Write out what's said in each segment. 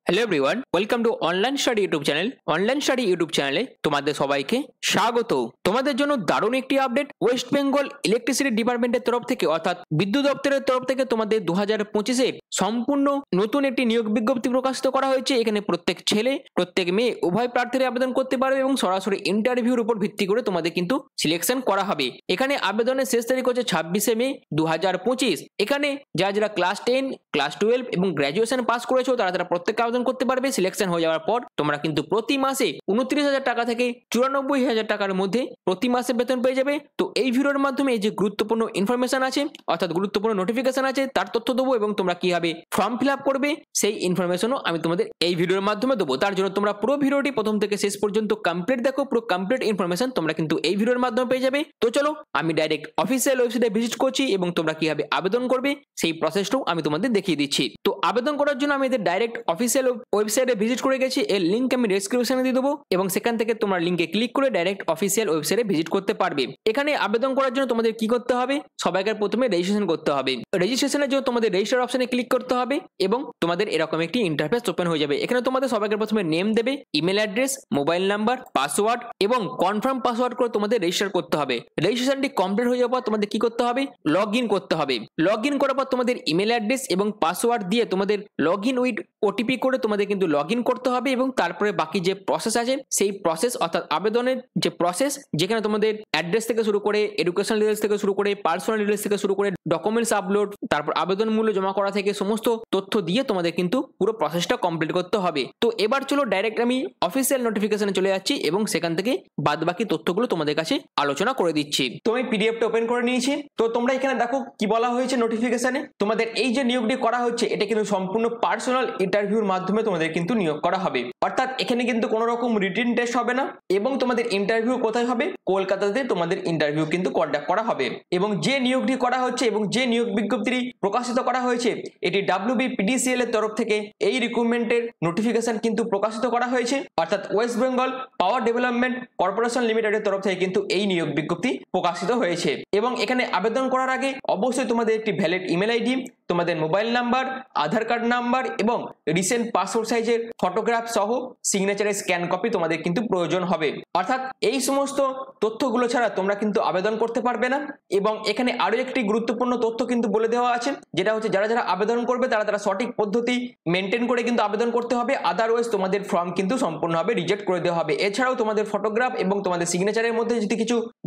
Hello everyone, welcome to online study YouTube channel. Online study YouTube চ্যানেলে তোমাদের সবাইকে স্বাগত। তোমাদের জন্য দারুণ একটি আপডেট। ওয়েস্ট বেঙ্গল ইলেকট্রিসিটি ডিপার্টমেন্টের তরফ থেকে অর্থাৎ বিদ্যুৎ দপ্তরের তরফ থেকে তোমাদের 2025-এর সম্পূর্ণ নতুন একটি নিয়োগ বিজ্ঞপ্তি প্রকাশিত করা হয়েছে। এখানে প্রত্যেক ছেলে প্রত্যেক মেয়ে উভয় প্রার্থীরা আবেদন করতে পারবে এবং সরাসরি ইন্টারভিউর উপর ভিত্তি করে তোমাদের কিন্তু সিলেকশন করা হবে। এখানে আবেদনের শেষ তারিখ হচ্ছে 26শে মে 2025। এখানে যারা ক্লাস 10, ক্লাস 12 এবং গ্র্যাজুয়েশন পাস করেছো তারা প্রত্যেককে আবেদন করতে পারবে। সিলেকশন হয়ে যাওয়ার পর তোমরা কিন্তু প্রতি মাসে 29,000 টাকা থেকে 94,000 টাকার মধ্যে প্রতি মাসে বেতন পেয়ে যাবে। তো এই ভিডিওর মাধ্যমে এই যে গুরুত্বপূর্ণ ইনফরমেশন আছে অর্থাৎ গুরুত্বপূর্ণ নোটিফিকেশন আছে তার তথ্য দেবো এবং তোমরা কিভাবে ফর্ম ফিল আপ করবে সেই ইনফরমেশনও আমি তোমাদের এই ভিডিওর মাধ্যমে দেবো। তার জন্য তোমরা পুরো ভিডিওটি প্রথম থেকে শেষ পর্যন্ত কমপ্লিট দেখো। পুরো কমপ্লিট ইনফরমেশন তোমরা কিন্তু এই ভিডিওর মাধ্যমে পেয়ে যাবে। তো চলো আমি ডাইরেক্ট অফিসিয়াল ওয়েবসাইটে ভিজিট করছি এবং তোমরা কিভাবে আবেদন করবে সেই প্রসেসটাও আমি তোমাদের দেখিয়ে দিচ্ছি। তো আবেদন করার জন্য আমি এদের ডাইরেক্ট অফিসিয়াল ওয়েবসাইটে ভিজিট করে গেছি। এর লিংক আমি ডেসক্রিপশনে দিয়ে দেবো এবং সেখান থেকে তোমরা লিংকে ক্লিক করে ডাইরেক্ট অফিসিয়াল ওয়েবসাইটে ভিজিট করতে পারবে। এখানে আবেদন করার জন্য তোমাদের কি করতে হবে, সবাইকার প্রথমে রেজিস্ট্রেশন করতে হবে। রেজিস্ট্রেশনের জন্য তোমাদের রেজিস্টার অপশনে ক্লিক করতে হবে এবং তোমাদের এরকম একটি ইন্টারফেস ওপেন হয়ে যাবে। এখানে তোমাদের সবাইকার প্রথমে নেম দেবে, email address, mobile number, password এবং কনফার্ম পাসওয়ার্ড করে তোমাদের রেজিস্টার করতে হবে। রেজিস্ট্রেশনটি কমপ্লিট হয়ে যাওয়ার পর তোমাদের কি করতে হবে, লগ ইন করতে হবে। লগ ইন করার পর তোমাদের ইমেল অ্যাড্রেস এবং পাসওয়ার্ড দিয়ে তোমাদের লগ ইন উইথ ওটিপি করে তোমাদের কিন্তু লগ ইন করতে হবে এবং তারপরে বাকি যে প্রসেস আছে সেই প্রসেস অর্থাৎ আবেদনের যে প্রসেস, যেখানে তোমাদের অ্যাড্রেস থেকে শুরু করে এডুকেশনাল ডিটেলস থেকে শুরু করে পার্সোনাল ডিটেলস থেকে শুরু করে ডকুমেন্টস আপলোড, তারপর আবেদন মূল্য জমা করা থেকে সমস্ত তথ্য দিয়ে তোমাদের কিন্তু পুরো প্রসেসটা কমপ্লিট করতে হবে। তো এবার চলো ডাইরেক্ট আমি অফিসিয়াল নোটিফিকেশনে চলে যাচ্ছি এবং সেখান থেকে বাদ বাকি তথ্যগুলো তোমাদের কাছে আলোচনা করে দিচ্ছি। তো আমি পিডিএফটা ওপেন করে নিয়েছি। তো তোমরা এখানে দেখো কি বলা হয়েছে নোটিফিকেশনে। তোমাদের এই যে নিয়োগটি করা হচ্ছে এটা কিন্তু সম্পূর্ণ পার্সোনাল ইন্টারভিউর মাধ্যমে তোমাদের কিন্তু নিয়োগ করা হবে। অর্থাৎ এখানে কিন্তু কোনো রকম রিটেন টেস্ট হবে না এবং তোমাদের ইন্টারভিউ কোথায় হবে, কলকাতাতে তোমাদের ইন্টারভিউ কিন্তু কন্ডাক্ট করা হবে। এবং যে নিয়োগটি করা হচ্ছে এবং যে নিয়োগ বিজ্ঞপ্তি প্রকাশিত করা হয়েছে এটি WBPDCL এর তরফ থেকে এই রিক্রুটমেন্টের নোটিফিকেশন কিন্তু প্রকাশিত করা হয়েছে। অর্থাৎ West Bengal power development corporation লিমিটেডের তরফ থেকে কিন্তু এই নিয়োগ বিজ্ঞপ্তি প্রকাশিত হয়েছে। এবং এখানে আবেদন করার আগে অবশ্যই তোমাদের একটি ভ্যালিড ইমেল আইডি, তোমাদের মোবাইল নাম্বার, আধার কার্ড নাম্বার এবং রিসেন্ট পাসপোর্ট সাইজের ফটোগ্রাফ সহ সিগনেচারের স্ক্যান কপি তোমাদের কিন্তু প্রয়োজন হবে। অর্থাৎ এই সমস্ত তথ্যগুলো ছাড়া তোমরা কিন্তু আবেদন করতে পারবে না। এবং এখানে আরো একটি গুরুত্বপূর্ণ তথ্য কিন্তু বলে দেওয়া আছে, যেটা হচ্ছে যারা আবেদন করবে তারা সঠিক পদ্ধতি মেনটেন করে কিন্তু আবেদন করতে হবে, আদারওয়াইজ তোমাদের ফর্ম কিন্তু সম্পূর্ণভাবে রিজেক্ট করে দেওয়া হবে। এছাড়াও তোমাদের ফটোগ্রাফ এবং তোমাদের সিগনেচারের মধ্যে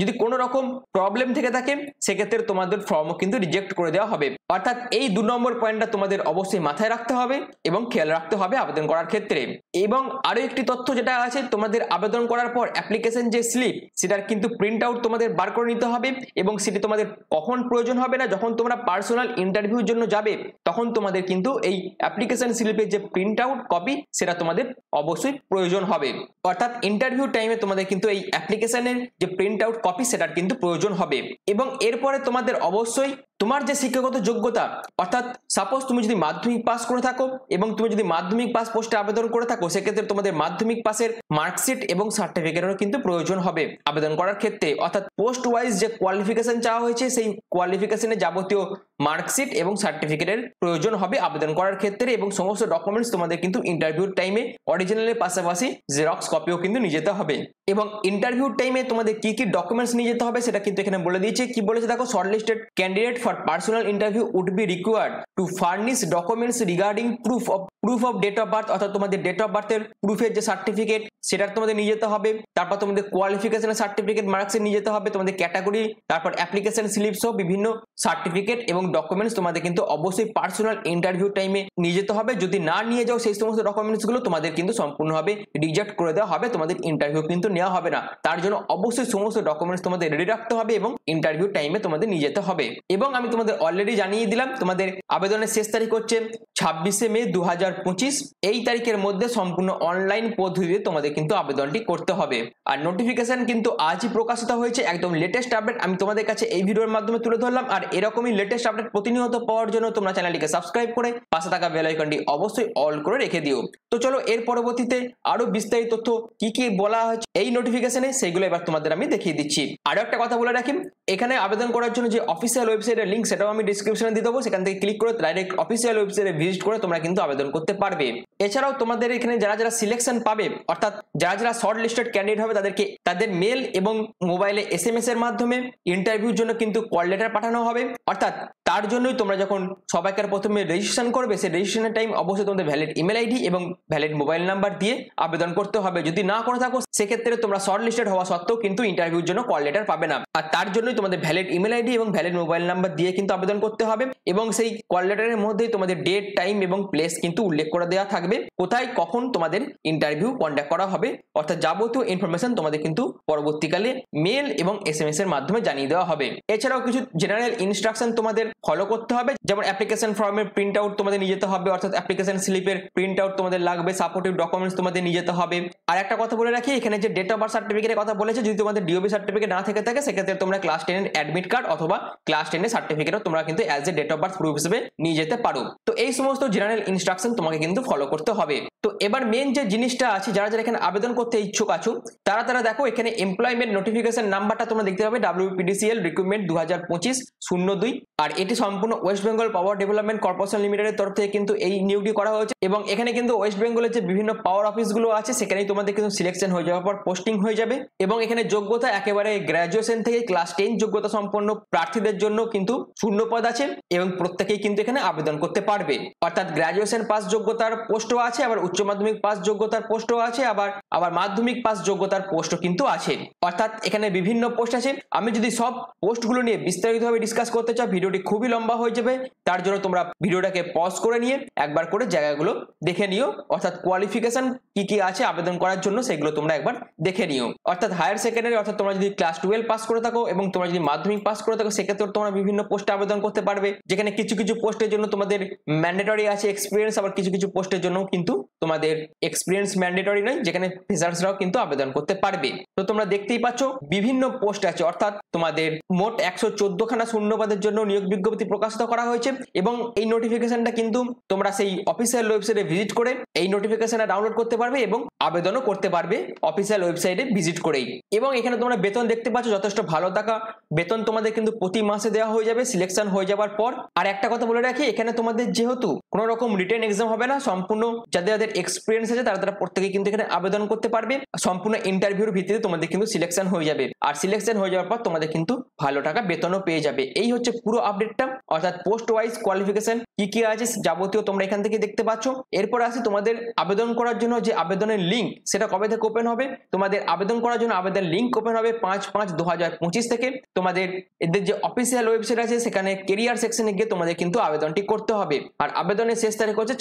যদি কোনো রকম প্রবলেম থেকে থাকে সেক্ষেত্রে তোমাদের ফর্মও কিন্তু রিজেক্ট করে দেওয়া হবে। অর্থাৎ এই 2 নম্বর পয়েন্টটা তোমাদের অবশ্যই মাথায় রাখতে হবে এবং খেয়াল রাখতে হবে আবেদন করার ক্ষেত্রে। এবং আরো একটি তথ্য যেটা আছে, তোমাদের আবেদন করার পর অ্যাপ্লিকেশন যে স্লিপ সেটার কিন্তু প্রিন্ট আউট তোমাদের বার করে নিতে হবে এবং সেটি তোমাদের কখন প্রয়োজন হবে না, যখন তোমরা পার্সোনাল ইন্টারভিউর জন্য যাবে তখন তোমাদের কিন্তু এই অ্যাপ্লিকেশন স্লিপের যে প্রিন্ট আউট কপি সেটা তোমাদের অবশ্যই প্রয়োজন হবে। অর্থাৎ ইন্টারভিউ টাইমে তোমাদের কিন্তু এই অ্যাপ্লিকেশনের যে প্রিন্ট আউট কপি সেটার কিন্তু প্রয়োজন হবে। এবং এরপরে তোমাদের অবশ্যই তোমার যে শিক্ষাগত যোগ্যতা, অর্থাৎ সাপোজ তুমি যদি মাধ্যমিক পাস করে থাকো এবং তুমি যদি মাধ্যমিক পাস পোস্টে আবেদন করে থাকো সেক্ষেত্রে তোমাদের মাধ্যমিক পাসের মার্কশিট এবং সার্টিফিকেটেরও কিন্তু প্রয়োজন হবে আবেদন করার ক্ষেত্রে। অর্থাৎ পোস্ট ওয়াইজ যে কোয়ালিফিকেশন চাওয়া হয়েছে সেই কোয়ালিফিকেশনের যাবতীয় মার্কশিট এবং সার্টিফিকেটের প্রয়োজন হবে আবেদন করার ক্ষেত্রে। এবং সমস্ত ডকুমেন্টস তোমাদের কিন্তু ইন্টারভিউর টাইমে অরিজিনালের পাশাপাশি জেরক্স কপিও কিন্তু নিয়ে যেতে হবে। এবং ইন্টারভিউর টাইমে তোমাদের কি কি ডকুমেন্টস নিয়ে যেতে হবে সেটা কিন্তু এখানে বলে দিয়েছে। কি বলেছে দেখো, shortlisted candidate for personal interview would be required to furnish documents regarding proof of date of birth, অর্থাৎ তোমাদের ডেট অফ বার্থের প্রুফের যে সার্টিফিকেট সেটা তোমাদের নিয়ে যেতে হবে। তারপর তোমাদের কোয়ালিফিকেশনের সার্টিফিকেট মার্কশিট নিয়ে যেতে হবে, তোমাদের ক্যাটাগরি, তারপর অ্যাপ্লিকেশন স্লিপ সহ বিভিন্ন সার্টিফিকেট এবং ডকুমেন্টস তোমাদের কিন্তু অবশ্যই পার্সোনাল ইন্টারভিউ টাইমে নিয়ে যেতে হবে। যদি না নিয়ে যাও সেই সমস্ত ডকুমেন্টস গুলো তোমাদের কিন্তু সম্পূর্ণভাবে রিজেক্ট করে দেওয়া হবে, তোমাদের ইন্টারভিউ কিন্তু নেওয়া হবে না। তার জন্য অবশ্যই সমস্ত ডকুমেন্টস তোমাদের রেডি রাখতে হবে এবং ইন্টারভিউ টাইমে তোমাদের নিয়ে যেতে হবে। এবং আমি তোমাদের অলরেডি জানিয়ে দিলাম তোমাদের আবেদনের শেষ তারিখ হচ্ছে 26শে মে 2025। এই তারিখের মধ্যে সম্পূর্ণ অনলাইন পদ্ধতিতে তোমাদের কিন্তু আবেদনটি করতে হবে। আর নোটিফিকেশন কিন্তু আজই প্রকাশিত হয়েছে, একদম লেটেস্ট আপডেট আমি তোমাদের কাছে এই ভিডিওর মাধ্যমে তুলে ধরলাম। আর এরকমই লেটেস্ট আপডেট প্রতিনিয়ত পাওয়ার জন্য তোমরা চ্যানেলটিকে সাবস্ক্রাইব করে পাশে থাকা বেল আইকনটি অবশ্যই অল করে রেখে দিও। তো চলো এর পরবর্তীতে আরো বিস্তারিত তথ্য কি কি বলা হয়েছে এই নোটিফিকেশনে, সেইগুলো এবার তোমাদের আমি দেখিয়ে দিচ্ছি। আরো একটা কথা বলে রাখি, এখানে আবেদন করার জন্য যে অফিসিয়াল ওয়েবসাইটের লিঙ্ক সেটাও আমি ডিসক্রিপশনে দিয়ে দেবো, সেখান থেকে ক্লিক করে ডাইরেক্ট অফিসিয়াল ওয়েবসাইটে ভিজিট করে তোমরা কিন্তু আবেদন করতে পারবে। এছাড়াও তোমাদের এখানে যারা যারা সিলেকশন পাবে, অর্থাৎ যারা যারা শর্ট লিস্টেড ক্যান্ডিডেট হবে, তাদেরকে তাদের মেল এবং মোবাইলে SMS এর মাধ্যমে ইন্টারভিউর জন্য কিন্তু কল লেটার পাঠানো হবে। অর্থাৎ তার জন্যই তোমরা যখন সবাইকার প্রথমে রেজিস্ট্রেশন করবে, সেই রেজিস্ট্রেশনের টাইম অবশ্যই তোমাদের ভ্যালিড ইমেল আইডি এবং ভ্যালিড মোবাইল নাম্বার দিয়ে আবেদন করতে হবে। যদি না করে থাকো সেক্ষেত্রে তোমরা শর্ট লিস্টেড হওয়া সত্ত্বেও কিন্তু ইন্টারভিউর জন্য কল লেটার পাবে না। আর তার জন্যই তোমাদের ভ্যালিড ইমেল আইডি এবং ভ্যালিড মোবাইল নাম্বার দিয়ে কিন্তু আবেদন করতে হবে, এবং সেই কল লেটারের মধ্যেই তোমাদের ডেট, টাইম এবং প্লেস কিন্তু উল্লেখ করে দেওয়া থাকবে, কোথায় কখন তোমাদের ইন্টারভিউ কন্ডাক্ট করা হবে। অর্থাৎ যাবতীয় ইনফরমেশন তোমাদের কিন্তু পরবর্তীকালে মেল এবং SMS এর মাধ্যমে জানিয়ে দেওয়া হবে। এছাড়াও কিছু জেনারেল ইনস্ট্রাকশন তোমাদের ফলো করতে হবে, যেমন অ্যাপ্লিকেশন ফর্মের প্রিন্ট আউট তোমাদের নিয়ে যেতে হবে, অর্থাৎ অ্যাপ্লিকেশন স্লিপের প্রিন্ট আউট তোমাদের লাগবে, সাপোর্টিভ ডকুমেন্টস তোমাদের নিয়ে যেতে হবে। আর একটা কথা বলে রাখি, এখানে যে ডেট অফ বার্থ সার্টিফিকেটের কথা বলেছে, যদি তোমাদের DOB সার্টিফিকেট না থেকে থাকে সেক্ষেত্রে তোমরা ক্লাস 10 এর অ্যাডমিট কার্ড অথবা ক্লাস 10 এর সার্টিফিকেটও তোমরা কিন্তু as a date of birth proof হিসেবে নিয়ে যেতে পারো। তো এই সমস্ত জেনারেল ইনস্ট্রাকশন তোমাকে কিন্তু ফলো করতে হবে। তো এবার মেন যে জিনিসটা আছে, যারা যারা এখানে আবেদন করতে ইচ্ছুক আছো তারা দেখো, এখানে এমপ্লয়মেন্ট নোটিফিকেশন নাম্বারটা তোমরা দেখতে পাবে WPDCL রিক্রুটমেন্ট 2025-02, আর এটি সম্পূর্ণ West Bengal power development corporation লিমিটেডের তরফ থেকে কিন্তু এই নিয়োগটি করা হয়েছে। এবং এখানে কিন্তু ওয়েস্ট বেঙ্গলের যে বিভিন্ন পাওয়ার অফিসগুলো আছে সেখানেই তোমাদের কিন্তু সিলেকশন হয়ে যাওয়ার পর পোস্টিং হয়ে যাবে। এবং এখানে যোগ্যতা একেবারে গ্র্যাজুয়েশন থেকে ক্লাস 10 যোগ্যতা সম্পন্ন প্রার্থীদের জন্য কিন্তু শূন্য পদ আছে, এবং প্রত্যেকেই কিন্তু এখানে আবেদন করতে পারবে। অর্থাৎ গ্র্যাজুয়েশন পাস যোগ্যতার পোস্টও আছে, আবার উচ্চ মাধ্যমিক পাস যোগ্যতার পোস্টও আছে, আবার মাধ্যমিক পাস যোগ্যতার পোস্টও কিন্তু আছে। অর্থাৎ এখানে বিভিন্ন পোস্ট আছে। আমি যদি সব পোস্টগুলো নিয়ে বিস্তারিতভাবে ডিসকাস করতে চাই, ভিডিওটি খুবই লম্বা হয়ে যাবে। তার জন্য তোমরা ভিডিওটাকে পজ করে নিয়ে একবার করে জায়গাগুলো দেখে নিও, অর্থাৎ কোয়ালিফিকেশন কি কি আছে আবেদন করার জন্য সেগুলো তোমরা একবার দেখে নিও। অর্থাৎ হায়ার সেকেন্ডারি, অর্থাৎ তোমরা যদি ক্লাস 12 পাস করে থাকো এবং তোমরা যদি মাধ্যমিক পাস করে থাকো সেক্ষেত্রে তোমরা বিভিন্ন পোস্টে আবেদন করতে পারবে, যেখানে কিছু কিছু পোস্টের জন্য তোমাদের ম্যান্ডেটরি আছে এক্সপিরিয়েন্স, আবার কিছু কিছু পোস্টের জন্য কিন্তু তোমাদের এক্সপিরিয়েন্স ম্যান্ডেটরি নয়, যেখানে ফ্রেশার্সরাও কিন্তু আবেদন করতে পারবে। তো তোমরা দেখতেই পাচ্ছ বিভিন্ন পোস্ট আছে, অর্থাৎ তোমাদের মোট 114 খানা শূন্যপদের জন্য নিয়োগ বিজ্ঞপ্তি প্রকাশিত করা হয়েছে। এবং এই নোটিফিকেশনটা কিন্তু তোমরা সেই অফিসিয়াল ওয়েবসাইটে ভিজিট করে এই নোটিফিকেশনটা ডাউনলোড করতে পারবে এবং আবেদনও করতে পারবে অফিসিয়াল ওয়েবসাইটে ভিজিট করেই। এবং এখানে তোমরা বেতন দেখতে পাচ্ছ, যথেষ্ট ভালো টাকা বেতন তোমাদের কিন্তু প্রতি মাসে দেওয়া হয়ে যাবে সিলেকশন হয়ে যাওয়ার পর। আর একটা কথা বলে রাখি, এখানে তোমাদের যেহেতু কোনো রকম রিটেন এক্সাম হবে না, সম্পূর্ণ যাদের এক্সপিরিয়েন্স আছে তারা প্রত্যেকেই কিন্তু এখানে আবেদন করতে পারবে। সম্পূর্ণ ইন্টারভিউর ভিত্তিতে তোমাদের কিন্তু সিলেকশন হয়ে যাবে, আর সিলেকশন হয়ে যাওয়ার পর তোমাদের কিন্তু ভালো টাকা বেতনও পেয়ে যাবে। এই হচ্ছে পুরো আপডেটটা, অর্থাৎ পোস্ট ওয়াইজ কোয়ালিফিকেশন কি কি আছে যাবতীয় তোমরা এখান থেকে দেখতে পাচ্ছ। এরপর আসি তোমাদের আবেদন করার জন্য যে আবেদনের লিঙ্ক, সেটা কবে থেকে ওপেন হবে। তোমাদের আবেদন করার জন্য আবেদন লিঙ্ক ওপেন হবে 5/5/2025 থেকে। তোমাদের এদের যে অফিসিয়াল ওয়েবসাইট আছে সেখানে কেরিয়ার সেকশনে গিয়ে তোমাদের কিন্তু আবেদনটি করতে হবে। আর আবেদনের শেষ তারিখ হচ্ছে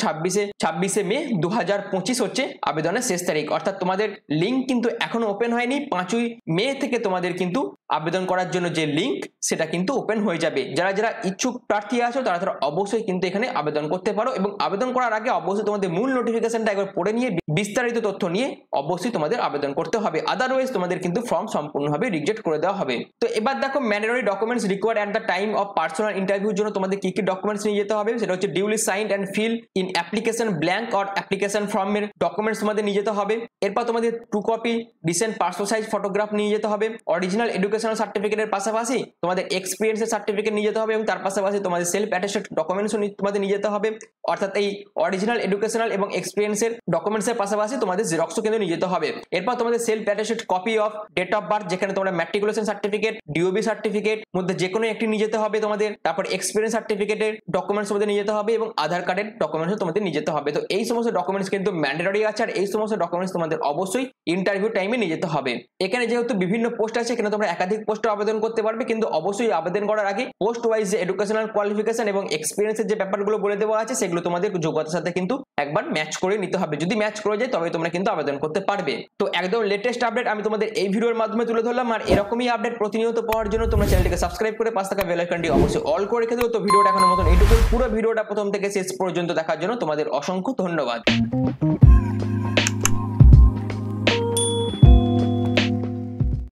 26শে মে 2025 হচ্ছে আবেদনের শেষ তারিখ। অর্থাৎ তোমাদের লিঙ্ক কিন্তু এখনো ওপেন হয়নি, 5ই মে থেকে তোমাদের কিন্তু আবেদন করার জন্য যে লিঙ্ক সেটা কিন্তু ওপেন হয়ে যাবে। যারা যারা ইচ্ছুক প্রার্থী আছো তারা অবশ্যই কিন্তু এখানে আবেদন করতে পারো, এবং আবেদন করার আগে অবশ্যই তোমাদের মূল নোটিফিকেশনটা একবার পড়ে নিয়ে বিস্তারিত তথ্য নিয়ে অবশ্যই তোমাদের আবেদন করতে হবে, আদারওয়াইজ তোমাদের কিন্তু ফর্ম সম্পূর্ণভাবে রিজেক্ট করে দেওয়া হবে। তো এবার দেখো mandatory documents required at the time of personal ইন্টারভিউর জন্য তোমাদের কি কি ডকুমেন্টস নিয়ে যেতে হবে, সেটা হচ্ছে duly signed and fill in application blank or application ফর্মের ডকুমেন্টস তোমাদের নিয়ে যেতে হবে। এরপর তোমাদের 2 copy recent passport size photograph নিয়ে যেতে হবে। অরিজিনাল এডুকেশনাল সার্টিফিকেটের পাশাপাশি তোমাদের এক্সপিরিয়েন্সের সার্টিফিকেট নিয়ে যেতে হবে, এবং তার পাশাপাশি তোমাদের সেলফ অ্যাটেস্টেড ডকুমেন্টসও তোমাদের নিয়ে যেতে হবে। অর্থাৎ এই অরিজিনাল এডুকেশনাল এবং এক্সপিরিয়েন্সের ডকুমেন্টসের পাশাপাশি তোমাদের জেরক্সও কিন্তু নিয়ে যেতে হবে। এরপর তোমাদের self attested copy of date of birth, যেখানে তোমরা ম্যাট্রিকুলেশন সার্টিফিকেট, DOB সার্টিফিকেট মধ্যে যে কোনো একটি নিয়ে যেতে হবে তোমাদের। তারপর এক্সপিরিয়েন্স সার্টিফিকেটের ডকুমেন্টস তোমাদের নিয়ে যেতে হবে, এবং আধার কার্ডের ডকুমেন্টসও তোমাদের নিয়ে যেতে হবে। তো এই সমস্ত ডকুমেন্টস কিন্তু ম্যান্ডেটরি আছে, আর এই সমস্ত ডকুমেন্টস তোমাদের অবশ্যই ইন্টারভিউ টাইমে নিয়ে যেতে হবে। এখানে যেহেতু বিভিন্ন পোস্ট আছে, এখানে তোমরা একাধিক পোস্টে আবেদন করতে পারবে, কিন্তু অবশ্যই আবেদন করার আগে পোস্ট ওয়াইজ যে এডুকেশনাল কোয়ালিফিকেশন এবং এক্সপিরিয়েন্সের যে ব্যাপারগুলো বলে দেওয়া আছে সেগুলো তোমাদের যোগ্যতার সাথে কিন্তু একবার ম্যাচ করে নিতে হবে। যদি ম্যাচ করে যায় তবে তোমরা কিন্তু আবেদন করতে পারবে। তো একদম লেটেস্ট আপডেট আমি তোমাদের এই ভিডিওর মাধ্যমে তুলে ধরলাম, আর এরকমই আপডেট প্রতিনিয়ত পাওয়ার জন্য তোমরা চ্যানেলটিকে সাবস্ক্রাইব করে পাশে থাকা বেল আইকনটি অবশ্যই অল করে রেখে দিও। তো ভিডিওটা এখনো মতন এইটুকু। পুরো ভিডিওটা প্রথম থেকে শেষ পর্যন্ত দেখার জন্য তোমাদের অসংখ্য ধন্যবাদ।